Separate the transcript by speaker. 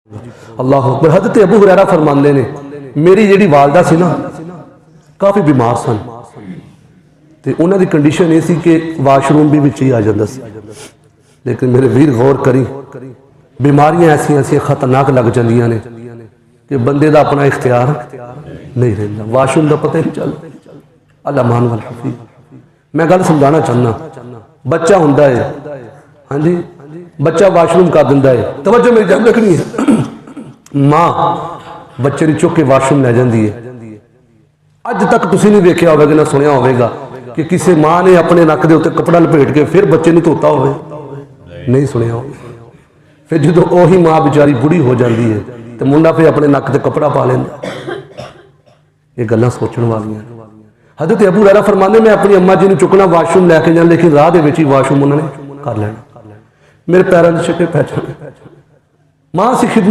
Speaker 1: अल्लाह अकबर। हज़रत अबू हुरैरा फरमाते ने मेरी जी वालदा सी ना काफ़ी बीमार सन तो उन्होंने कंडीशन ये सी कि वाशरूम भी विच ही आ जाता सी। लेकिन मेरे वीर गौर करी बीमारियां ऐसिया ऐसिया खतरनाक लग जांदियां ने कि बंदे का अपना इख्तियार नहीं रहिंदा। वाशरूम का पता ही नहीं चलता। अल्लाह मान वाल हफीज़। मैं गल समझाना चाहना बच्चा हुंदा है हाँ जी बच्चा वाशरूम कर दिंदा है तवज्जो मेरी जान रखनी है माँ बच्चे की चुक के वाशरूम लै जाती है। अज तक तुसीं नहीं देखा होगा ना सुनिया होगा कि किसी माँ ने अपने नक के उत्ते कपड़ा लपेट के फिर बच्चे नहीं धोता हो नहीं सुनिया हो। फिर जो उही माँ बेचारी बुढ़ी हो जाती है तो मुंडा फिर अपने नक से कपड़ा पा लेंदा। ये गल्लां सोचण वालियां। हज़रत अबू हुरैरा फरमाते मैं अपनी अम्मा जी ने चुकना वाशरूम लैके जाना लेकिन राह दे विच ही वाशरूम उन्होंने कर लेना। मेरे पैरों के छिट्टे पै जाने। मां सी खिदमत